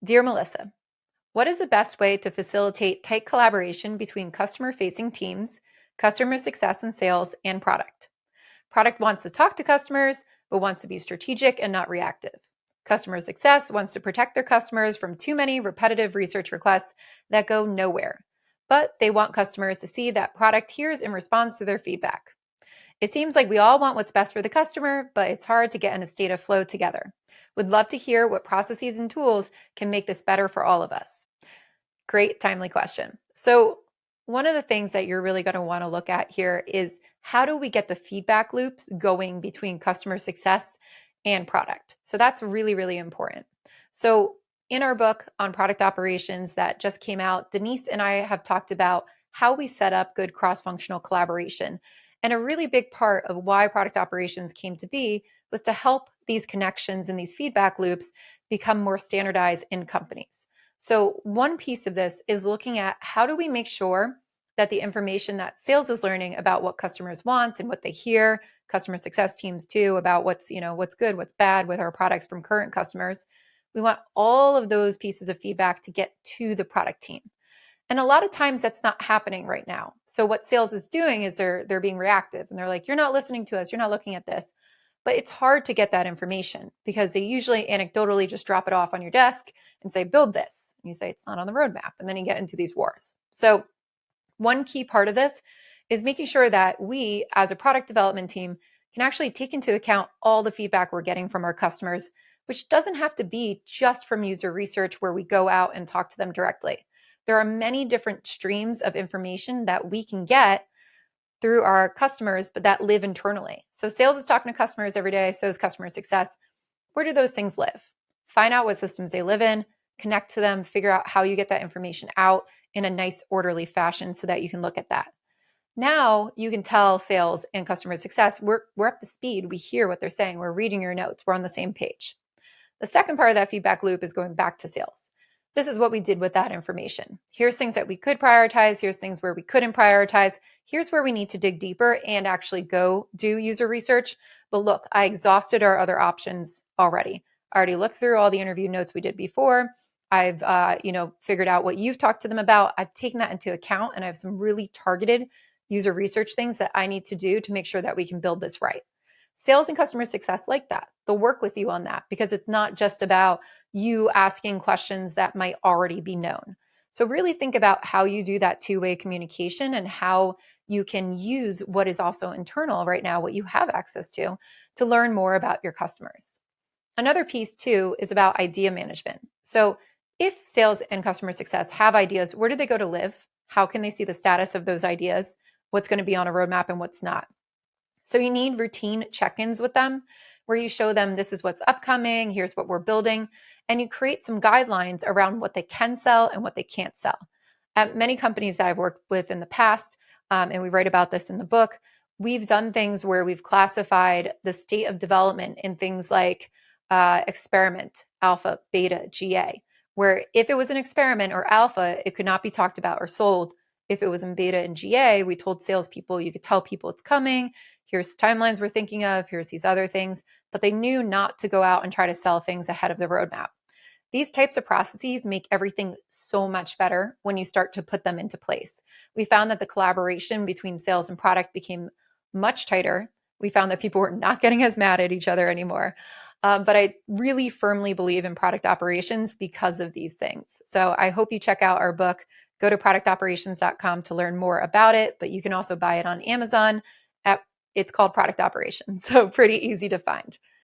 Dear Melissa, what is the best way to facilitate tight collaboration between customer-facing teams, customer success and sales, and product? Product wants to talk to customers, but wants to be strategic and not reactive. Customer success wants to protect their customers from too many repetitive research requests that go nowhere. But they want customers to see that product hears and responds to their feedback. It seems like we all want what's best for the customer, but it's hard to get in a state of flow together. Would love to hear what processes and tools can make this better for all of us. Great, timely question. So, one of the things that you're really going to want to look at here is how do we get the feedback loops going between customer success and product? So, that's really, really important. So, in our book on product operations that just came out, Denise and I have talked about how we set up good cross functional collaboration. And a really big part of why product operations came to be was to help these connections and these feedback loops become more standardized in companies. So, one piece of this is looking at how do we make sure that the information that sales is learning about what customers want and what they hear, customer success teams too, about what's good, what's bad with our products from current customers. We want all of those pieces of feedback to get to the product team. And a lot of times that's not happening right now. So what sales is doing is they're being reactive and they're like, you're not listening to us, you're not looking at this. But it's hard to get that information because they usually anecdotally just drop it off on your desk and say, build this. And you say, it's not on the roadmap. And then you get into these wars. So one key part of this is making sure that we, as a product development team, can actually take into account all the feedback we're getting from our customers, which doesn't have to be just from user research where we go out and talk to them directly. There are many different streams of information that we can get through our customers, but that live internally. So sales is talking to customers every day, so is customer success. Where do those things live? Find out what systems they live in, connect to them, figure out how you get that information out in a nice, orderly fashion so that you can look at that. Now you can tell sales and customer success, we're up to speed. We hear what they're saying. We're reading your notes. We're on the same page. The second part of that feedback loop is going back to sales. This is what we did with that information. Here's things that we could prioritize. Here's things where we couldn't prioritize. Here's where we need to dig deeper and actually go do user research. But look, I exhausted our other options already. I already looked through all the interview notes we did before. I've figured out what you've talked to them about. I've taken that into account and I have some really targeted user research things that I need to do to make sure that we can build this right. Sales and customer success like that. They'll work with you on that because it's not just about you asking questions that might already be known. So really think about how you do that two-way communication and how you can use what is also internal right now, what you have access to learn more about your customers. Another piece too is about idea management. So if sales and customer success have ideas, where do they go to live? How can they see the status of those ideas? What's going to be on a roadmap and what's not? So you need routine check-ins with them where you show them this is what's upcoming, here's what we're building, and you create some guidelines around what they can sell and what they can't sell. At many companies that I've worked with in the past, and we write about this in the book, we've done things where we've classified the state of development in things like experiment, alpha, beta, GA, where if it was an experiment or alpha, it could not be talked about or sold. If it was in beta and GA, we told salespeople, you could tell people it's coming. Here's timelines we're thinking of. Here's these other things. But they knew not to go out and try to sell things ahead of the roadmap. These types of processes make everything so much better when you start to put them into place. We found that the collaboration between sales and product became much tighter. We found that people were not getting as mad at each other anymore. But I really firmly believe in product operations because of these things. So I hope you check out our book. Go to productoperations.com to learn more about it, but you can also buy it on Amazon. It's called Product Operations, so pretty easy to find.